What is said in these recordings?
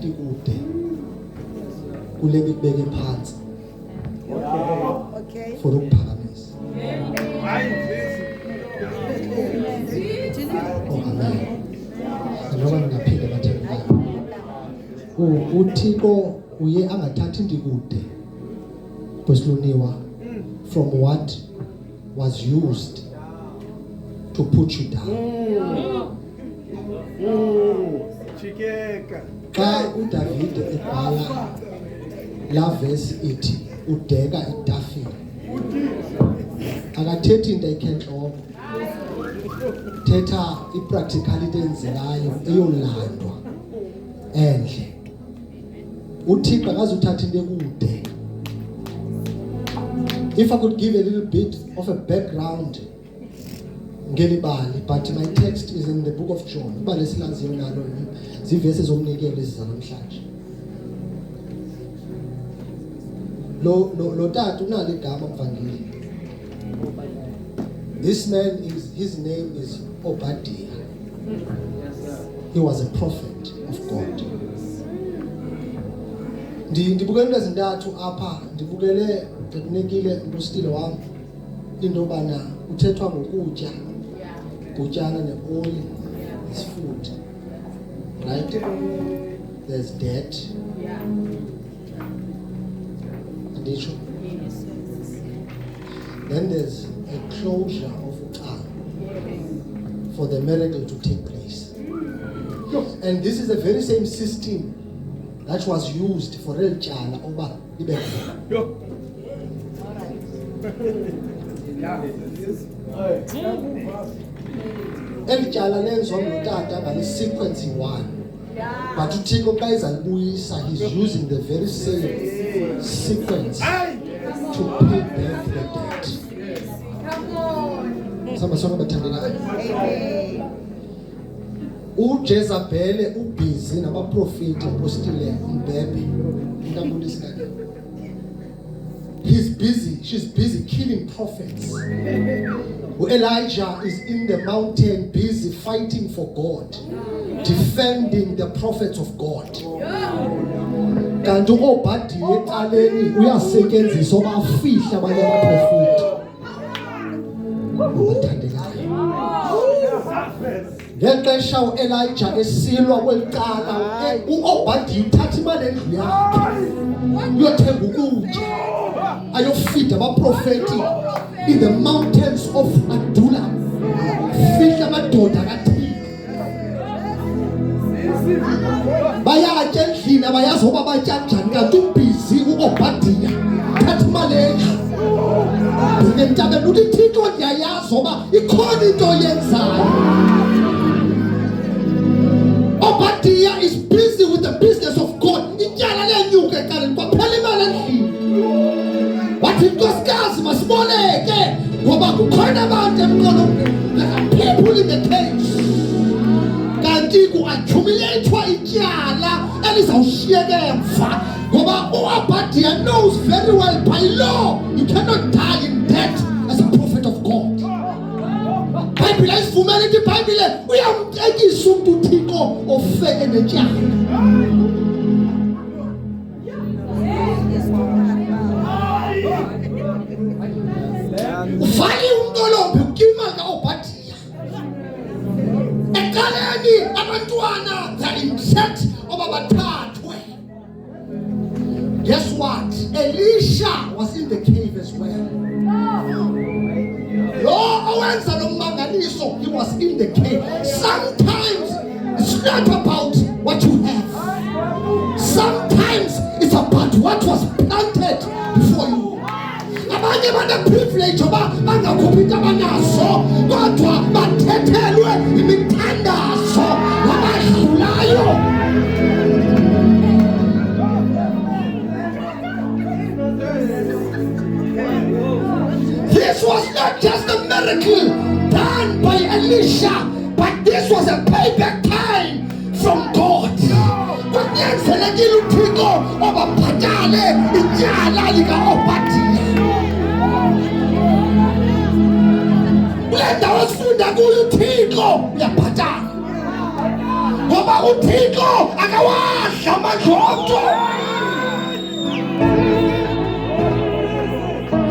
ndikude kule bibeke phansi Okay. for ukuphakamisa. Amen. Njengoba ngingaphinda bathembayo. Uthixo uye angathathi ndikude kwesiloniwa from what was used to put you down. Xa uDavid ebhala la verse ithi udeka itafile akathethi into ayikhenhloko, thetha ipracticality enzekayo eyolandwa endle. Uthixo akazuthatha into ekude. If I could give a little bit of a background ngelibali, but my text is in the book of John. Ibali silaziyo nalo zivese zomnikelo ezizanamhlanje. Lo tata unalo igama mvangeli. This man his name is Obadiah. He was a prophet of God. Ndibukele into ezintathu apha, ndibukele ekunikile uStile wami into bana uthethwa ngokutya, kutyana neoil is food, right? There's debt, andisho. Then there's a closure of uqala for the miracle to take place. And this is the very same system that was used for El Chala oba ibe khona. El Chala lenziwa ngutata ngale sequence one. But uThixo xa ezalibuyisa, he's using the very same sequence to pay back the debt. Sama sona bathandekayo. uJezabhele ubhizi nabaprofeti apostile umbhebhe intambulisana. She's busy killing prophets. Elijah is in the mountain busy fighting for God, defending the prophets of God. Kanti uObadiah ecaleni uyasetyenziswa bafihla abanye abaprofeti. Ngexesha uElijah esilwa kwelicala, uObadiah uthatha imali endlu yakhe uyothenga ukutya ayofida abaprofeti in the mountains of Adullam. Fihla amadoda kaThixo bayatya endlini abayazi uba batya njani, kanti ubhizi uObadiah thatha imali endlu. Ngentabeni uthi Thixo ndiyayazi uba ikhona into yenzayo. Obadiah is busy with the business of God. Ityala lenyuka ekaleni kwaphela imali endlini. Wathi inkosikazi masiboleke ngoba kukhona abantu emqolweni. There are people in the case. Kanti ku-accumulate-wa ityala elizawushiyeka emva. Ngoba uObadiah knows very well by law you cannot die in debt as a prophet of God. Bible ayivumela into iBhayibhile uyamtekisa umuntu uThixo ofeke netyala. Ufake umntolombe ukima kaObadiah. Ekaleni abantwana zalimset oba bathathwe. Guess what? Elisha was in the cave as well. He was in the cave. Sometimes it's not about what you have. Sometimes it's about what was planted before you. Abanye bana privilege oba bangakupita banaso kodwa bathethelwe imithandazo abadlulayo. This was not just a miracle done by Elisha, but this was a payback time from God. Kunyanzelekile uThixo obabhatale ityala likaObadiah. Kule ndawo esifunda kuyo uThixo uyabhatala. ngoba uThixo akawadla amandla.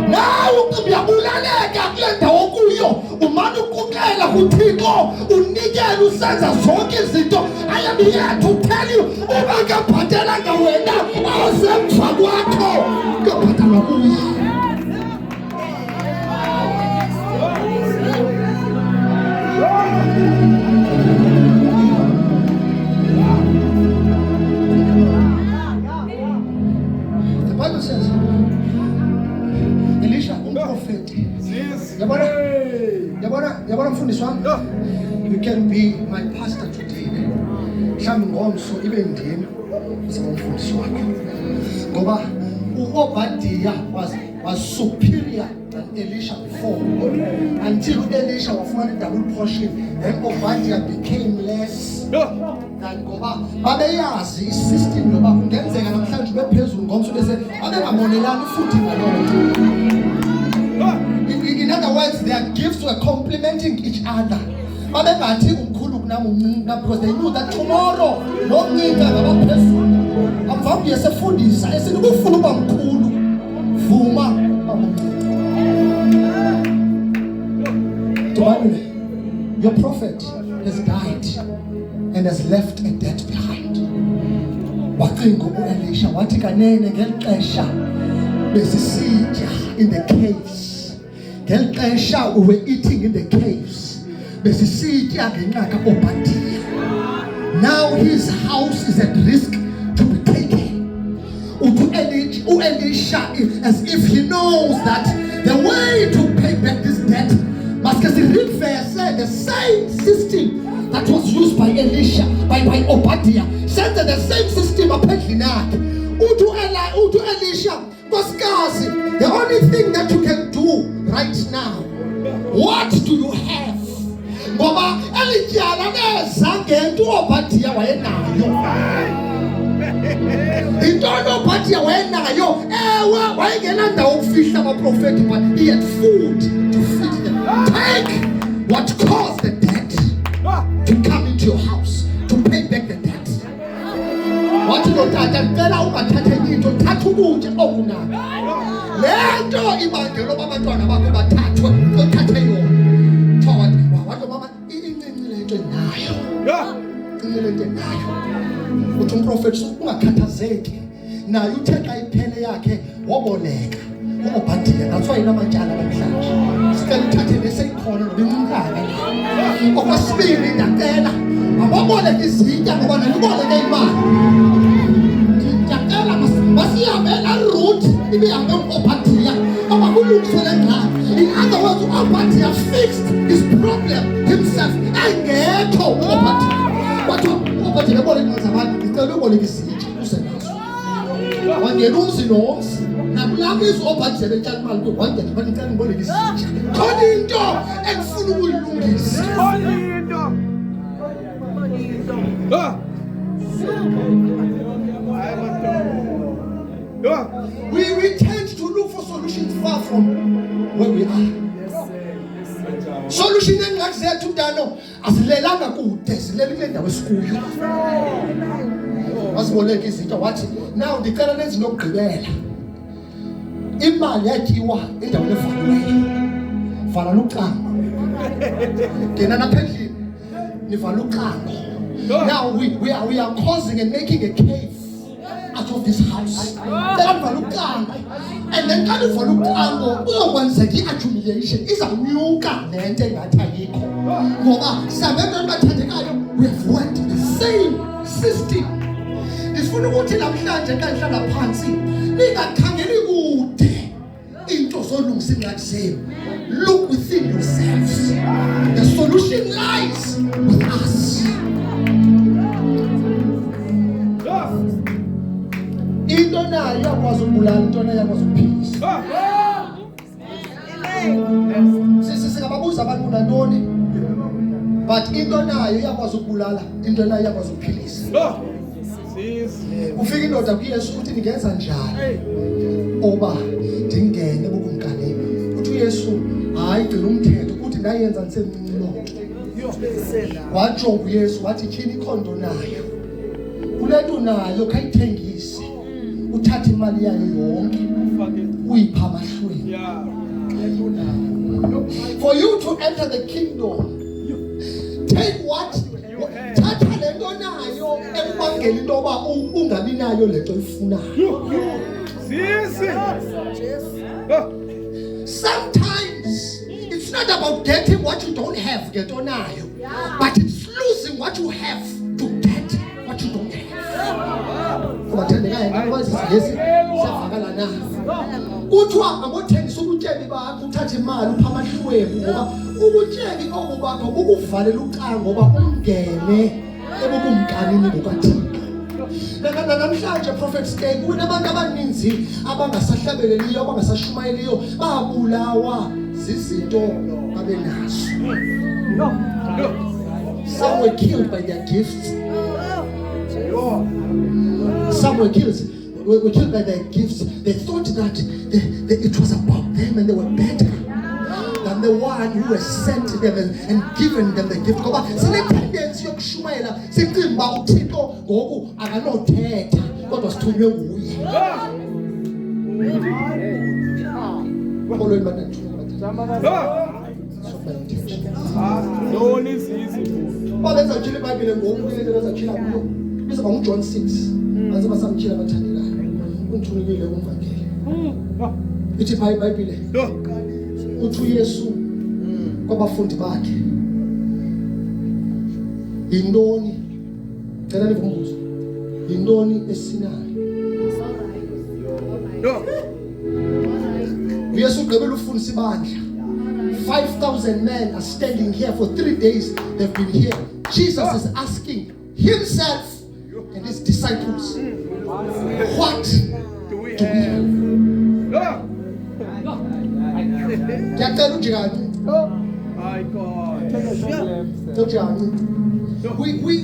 Nawe uyabulaleka kule ndawo kuyo, umane ukuxela kuThixo, unikele usenza zonke izinto. I am here to tell you, uba ngabhatelanga wena awusemva kwakho ngabhatala kuye. The Bible says Elisha umprofeti. Yabona mfundisi wami, you can be my pastor today. Mhlawumbe ngomso ibe ndini umfundisi wakho, ngoba uObadiah was superior than Elisha before, until Elisha wafumana double portion, then Obadiah became less than ngoba babeyazi isystem yoba kungenzeka namhlanje bephezulu ngomso bese abengamonelani futhi ngaloo. In other words, their gifts were complementing each other. Because they knew that tomorrow, no need to have a person. I'm from here, I said, your prophet has died and has left a debt behind. In the caves. We were eating in the caves. Now his house is at risk to be taken. Elisha, as if he knows that the way to pay back this debt must be the same system that was used by Elisha, by Obadiah. Said that the same system apparently not. Elisha, the only thing that you can do right now, what do you have? Ngoba elijala nezange into Obadiah wayenayo. Into Obadiah wayenayo, ewe wayengena ndawo ukufihla abaprofeti, but he had food to feed them. Take what caused the debt to come into your house, to pay back the debt. What you don't tell ungathatha into thatha ukutya okunako. Lento ibandelo babantwana bakho bathathwe uthathe yona. Thona wathi mama incinci lento nayo. Incinci lento nayo. Uthi umprofeti ungakhathazeki. Naye uthe xa iphele yakhe waboleka. Obadiah, that's why inamatyala namhlanje. Sicela uthathe leseyikhona noba incane. Okwesibili ndacela ababoleka izitya ngoba naniboleke imali. Ndiyacela masiyahambela route ibihambe Obadiah abakulungisele ngxaki. In other words, Obadiah fixed his problem himself. Engekho Obadiah. Kodwa Obadiah eboleka imali zabantu, ndicela uboleka izitya usenazo. Wangena umzi nomzi. Nakulapho izobhadile betshala imali kwangena abantu icela ngiboleka izitya. Khona into engifuna ukuyilungisa. We tend to look for solutions far from where we are. Solution engxaki zethu mntano azilelanga kude, zilela kule ndawo esikuyo. Wasiboleka izitya wathi now ndicela nezinto okugqibela. Imali yatyiwa endaweni evaliweyo. Vala lucango. Ngena naphendlini nivala ucango. Now we are causing and making a cave out of this house. Then vala ucango. And then xa uvala ucango uyokwenzeka i-accumulation izawunyuka le nto engathi ayikho. Ngoba sabentwana bathandekayo, we have worked the same system. Ndifuna ukuthi namhlanje xa nihlala phansi ningakhangeli kude into zolungisa ingxaki zenu. Look within yourselves. The solution lies with us. Into nayo iyakwazi ukubulala, into nayo iyakwazi ukuphilisa. Singababuza abantu nantoni, but into nayo iyakwazi ukubulala, into nayo iyakwazi ukuphilisa. Ufika indoda kuYesu uthi ningenza njani oba ndingene bukumkanini. Uthi uYesu hayi gcina umthetho ukuthi ndayenza ndisemncinci lonke. watsho uYesu wathi tyhini ikhondo nayo kule nto nayo khayithengise uthathe imali yayo yonke uyipha amahlweni. For you to enter the kingdom, take what? Thatha le nto nayo ekubangela into yoba ungabi nayo le nto ifunayo. Sometimes it's not about getting what you don't have, get on nayo, but it's losing what you have to get what you don't have. Siyavakala na kuthiwa angothengisa ubutyebi bakho uthathe imali upha amahlwempu ngoba ubutyebi obu bakho bukuvalela ucango ngoba ungene ebukumkanini bukaThixo. Namhlanje Prophet's Day kunabantu abaninzi abangasahlabeleliyo abangasashumayeliyo babulawa zizinto abenazo. Some were killed by their gifts. Some were killed by their gifts. They thought that it was about them and they were better than the one who has sent them and given them the gift. Ngoba sine tendency yokushumayela sicimba uThixo ngoku akanothetha kodwa sithunywe nguye. Kolweni babenza utshila iBhayibhile ngoku into bezatshila kuyo bizaba nguJohn 6 baze basamtshila abathandekayo unthulekile umvangeli ithi iBhayibhile uthi uYesu kwabafundi bakhe yintoni cela nivumbuzo yintoni esinayo uYesu ugqibela ufundisa ibandla 5,000 men are standing here for 3 days. They've been here. Jesus is asking himself and his disciples, what do we have?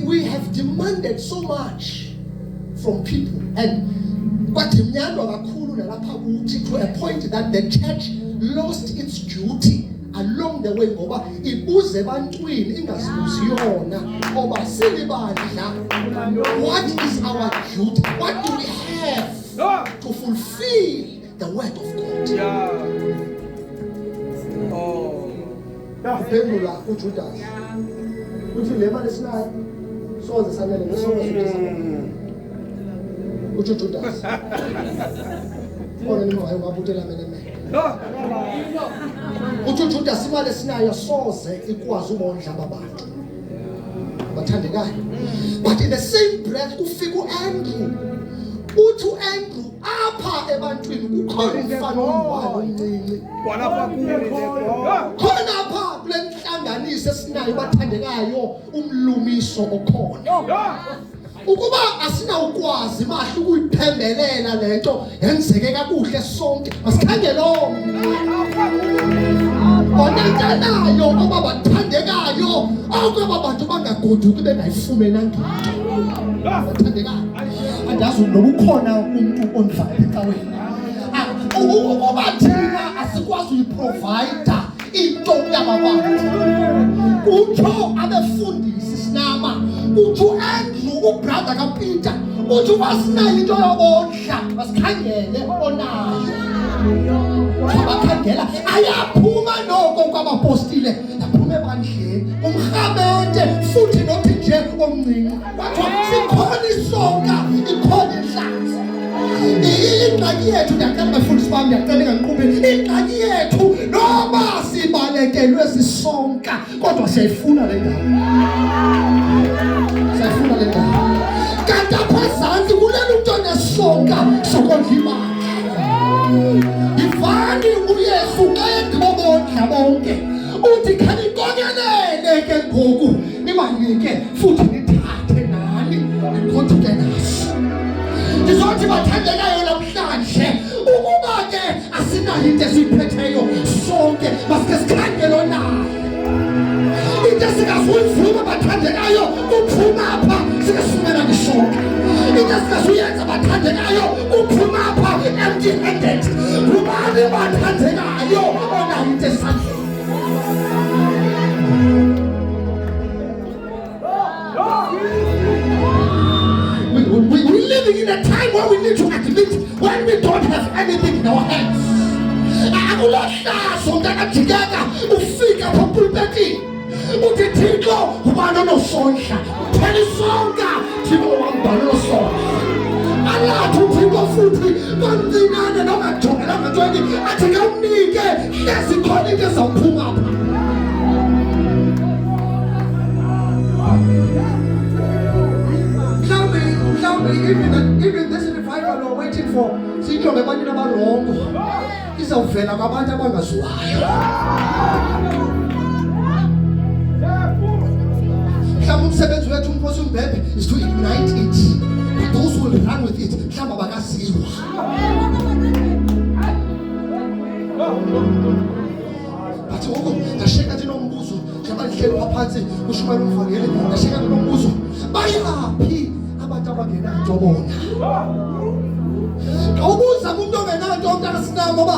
We have demanded so much from people, and to a point that the church lost its duty along the way ngoba ibuze ebantwini ingazibuzi yona ngoba silibandla. What is our duty? What do we have to fulfill the word of God? Uphendula uJudas uthi le mali sinayo soze sanele ngesoze uJudas ona nimo ayongabutela mina uJudas imali sinayo soze ikwazi ubondla ababantu bathandekayo. But in the same breath ufika uAndrew uthi uAndrew apha ebantwini kukhona umfana omncane khona apha kule nhlanganiso esinayo bathandekayo umlumiso okhona ukuba asinawukwazi mahle ukuyiphembelela lento yenzeke kakuhle sonke masikhangele onentanayo oba bathandekayo akuba bantu bangagoduki bengayifumenanga into bathandekayo. Andazi noba ukhona umuntu ondivayo ecaweni ukuba thina asikwazi uyiprovider into yababantu utsho abefundisi sinama uthi uAndrew ubrother kaPeter uthi wasinayo into yobondla basikhangele onayo abakhangela ayaphuma noko kwabapostile yaphuma ebandleni umrhamente futhi nothi nje omncinci kwathiwa sikhona isonka ikhona inhlanzi. Ingxaki yethu ndiyacela bafundisi bam ndiyacela engandiqhubeli ingxaki yethu noba sibalekelwe sisonka kodwa siyayifuna le ndawo siyayifuna le ndawo kanti apha ezantsi kulelo mntu onesonka sokondla imali. Yivani uYesu xa ekhobondla bonke uthi khanikongelele ke ngoku nibanike futhi nithathe nani nikhothuke naso. Ndizothi bathandekayo namhlanje ukuba ke asinayo into esiyiphetheyo sonke masike sikhangele onayo into esingazuyivuma bathandekayo uphuma apha sikasumela ngisonke into esingasuyenza bathandekayo uphuma apha empty handed. Ngubani bathandekayo onayo into esandleni living in a time where we need to admit when we don't have anything in our hands. Akulohlazo ngakajikeka ufika pulpiti uthi Thixo ubani onosondla phela isonka Thixo wambhala onosondla alathi uThixo futhi kancinane nongajongelanga ntweni athi kamnike hlezi khona into ezawuphuma apha. Even this revival we're waiting for siyintombi ebantwini abarongo izawuvela kwabantu abangaziwayo. Mhlawumbe umsebenzi wethu uMkhosi uMbhebhe is to ignite it, but those who will run with it mhlawumbe abakaziwa. But ngoku ndasheka ndinombuzo njengoba ndihleli waphansi ushumayela umvangeli, ndasheka ndinombuzo bayaphi abantu abangenanto bona? Awubuza umuntu ongenanto mntakasina ngoba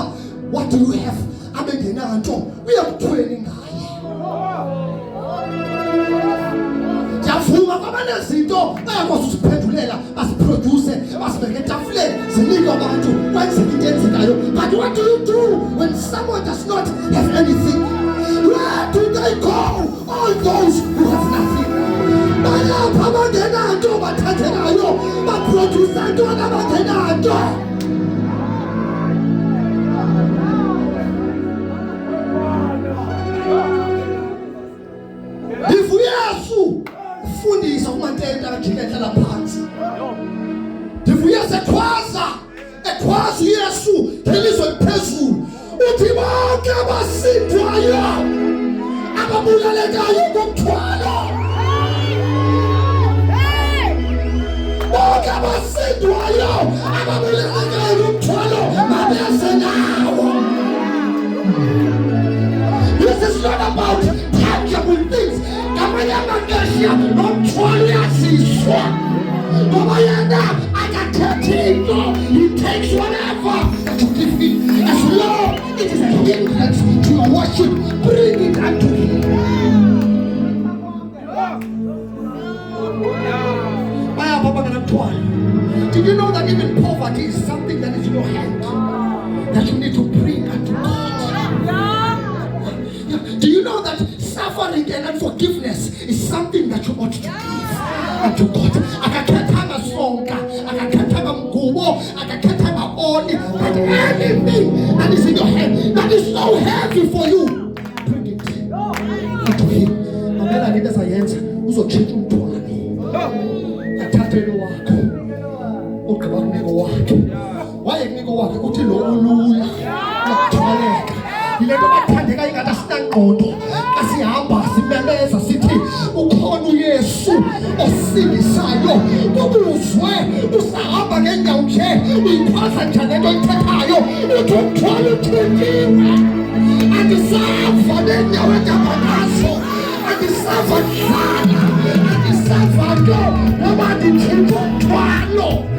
what do you have? Abengenanto uyakuthweni ngaye. Ndiyavuma kwabanezinto bayakwazi usiphendulela basiproduce basibeke etafuleni zinike abantu kwenzeka into enzekayo. But what do you do when someone does not have anything? Where do they go? All those who have nothing. Bayapha abangenanto bathathekayo baproduce ntwana abangenanto. Ndivuyesu ufundisa kumantenta kajike ehlala phansi. Ndivuyesu ekhwaza uYesu ngelizwi eliphezulu uthi bonke abasindwayo ababulalekayo ngomthwalo. Bonke abasindwayo ababulalekayo ngomthwalo mabeze nawo. This is not about tangible things. Kamanye amaxesha nomthwalo uyaziswa ngoba yena akathethi into. He takes whatever to give him. As long it is a hindrance to your worship, bring it unto him. Did you know that even poverty is something that is in your hand that you need to bring unto God? Do you know that suffering and unforgiveness is something that you ought to give unto God? Akakhetanga sonka, akakhetanga mgubo, akakhetanga oni, but anything that is in your hand that is so heavy for you, bring it unto him. Mamela ngento ezayenza uzotshintsha umthwalo. Athathele wakho ugqiba kuniko wakhe. Waye kuniko wakhe uthi lo ulula ukuthwaleka. Yile nto bathandeka ingathi asinangqondo asihamba simemeza sithi ukhona uYesu osindisayo. Ubuzwe usahamba ngenyawo nje uyikhwaza njani into oyithethayo uthi umthwalo uthenjiwe. Andisava nenyawo endihamba ngazo, andisava ndlala, andisava nto noba ndithinta umthwalo.